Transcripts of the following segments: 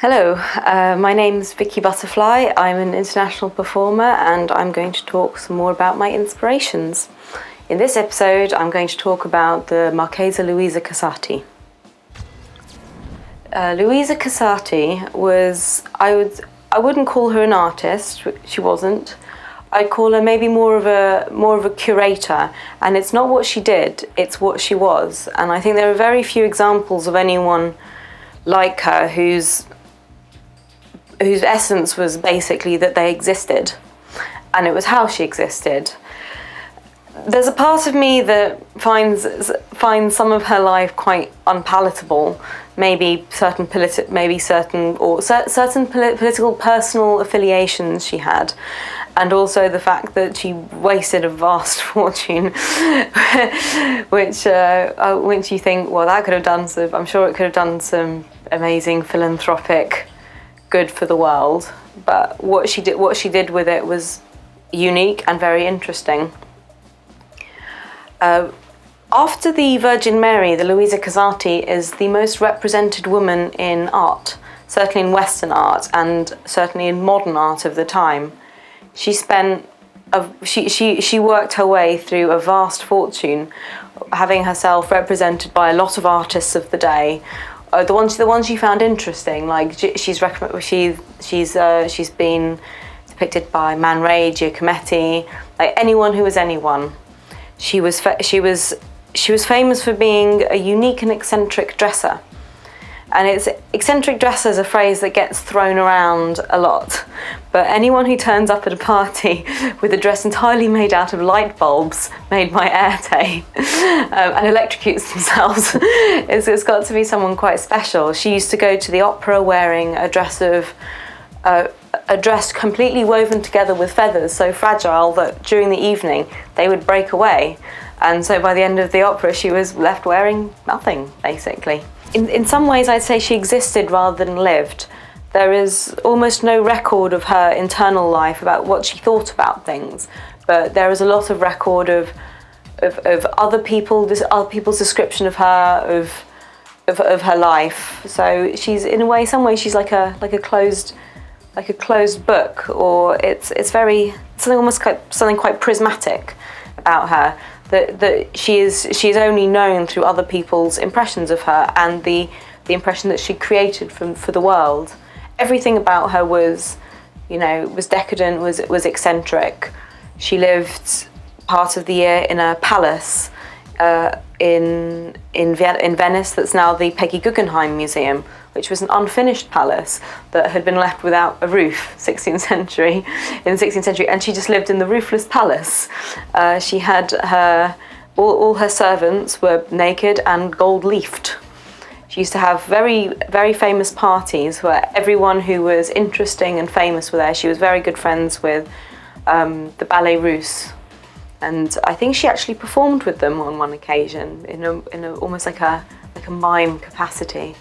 Hello, my name's Vicky Butterfly. I'm an international performer and I'm going to talk some more about my inspirations. In this episode, I'm going to talk about the Marchesa LUISA CASATI. LUISA CASATI was, I wouldn't call her an artist, she wasn't. I'd call her maybe more of a curator, and it's not what she did, it's what she was. And I think there are very few examples of anyone like her whose essence was basically that they existed, and it was how she existed. There's a part of me that finds some of her life quite unpalatable. Maybe certain political personal affiliations she had, and also the fact that she wasted a vast fortune, which you think, well, that could have done some. I'm sure it could have done some amazing philanthropic good for the world, but what she did with it was unique and very interesting. After the Virgin Mary, the LUISA CASATI is the most represented woman in art, certainly in Western art and certainly in modern art of the time. She worked her way through a vast fortune, having herself represented by a lot of artists of the day. The ones she found interesting, like she's been depicted by Man Ray, Giacometti, like anyone who was anyone. She was famous for being a unique and eccentric dresser. And eccentric dresser is a phrase that gets thrown around a lot, but anyone who turns up at a party with a dress entirely made out of light bulbs made by Airtay and electrocutes themselves, it's got to be someone quite special. She used to go to the opera wearing a dress completely woven together with feathers, so fragile that during the evening they would break away. And so by the end of the opera, she was left wearing nothing, basically. In some ways, I'd say she existed rather than lived. There is almost no record of her internal life about what she thought about things, but there is a lot of record of other people's description of her, of her life. So she's, in a way, some ways, she's like a closed book, or it's something quite prismatic about her. That she is only known through other people's impressions of her and the impression that she created for the world. Everything about her was decadent, was eccentric. She lived part of the year in a palace in Venice that's now the Peggy Guggenheim Museum, which was an unfinished palace that had been left without a roof in the 16th century, and she just lived in the roofless palace. She had all her servants were naked and gold-leafed. She used to have very, very famous parties where everyone who was interesting and famous were there. She was very good friends with the Ballet Russe, and I think she actually performed with them on one occasion in a almost like a mime capacity.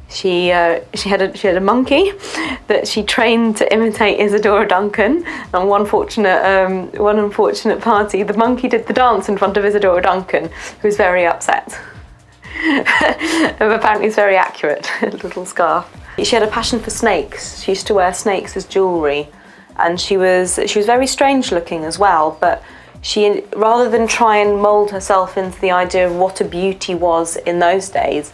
She had a monkey that she trained to imitate Isadora Duncan. On one unfortunate party, the monkey did the dance in front of Isadora Duncan, who was very upset. Apparently it's very accurate, little scarf. She had a passion for snakes. She used to wear snakes as jewellery, and she was very strange looking as well, but she, rather than try and mould herself into the idea of what a beauty was in those days,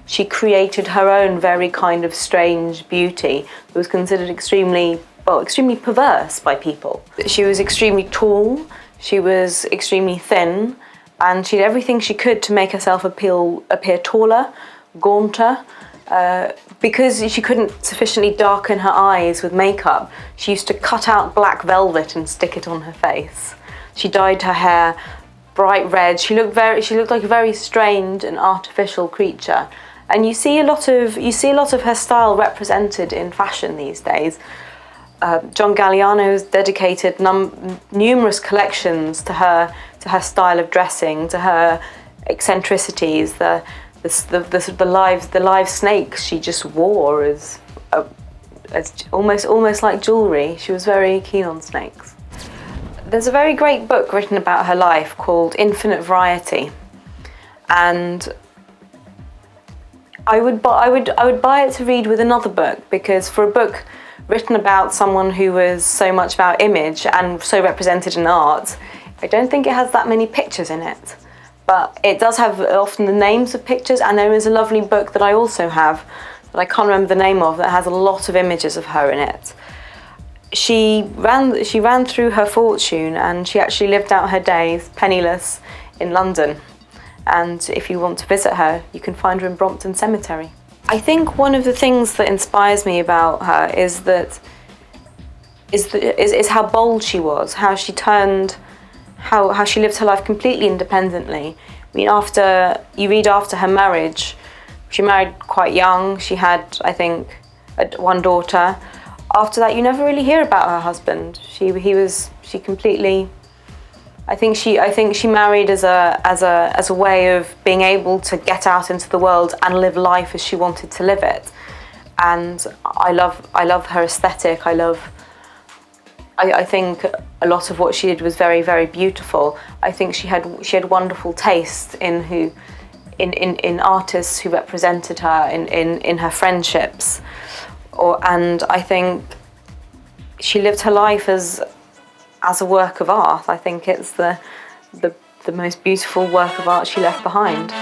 she created her own very kind of strange beauty that was considered extremely perverse by people. She was extremely tall, she was extremely thin, and she did everything she could to make herself appear taller, gaunter. Because she couldn't sufficiently darken her eyes with makeup, she used to cut out black velvet and stick it on her face. She dyed her hair bright red. She looked like a very strange and artificial creature. And you see a lot of her style represented in fashion these days. John Galliano has dedicated numerous collections to her style of dressing, to her eccentricities, the live snakes she just wore as almost like jewellery. She was very keen on snakes. There's a very great book written about her life called Infinite Variety, and I would buy it to read with another book, because for a book written about someone who was so much about image and so represented in art, I don't think it has that many pictures in it. But it does have often the names of pictures, and there is a lovely book that I also have that I can't remember the name of that has a lot of images of her in it. She ran through her fortune, and she actually lived out her days penniless in London. And if you want to visit her, you can find her in Brompton Cemetery. I think one of the things that inspires me about her is how bold she was, how she lived her life completely independently. I mean, you read after her marriage, she married quite young. She had, I think, one daughter. After that, you never really hear about her husband. I think she married as a way of being able to get out into the world and live life as she wanted to live it. And I love her aesthetic. I think a lot of what she did was very, very beautiful. I think she had wonderful taste in artists who represented her in her friendships, and I think she lived her life as a work of art. I think it's the most beautiful work of art she left behind.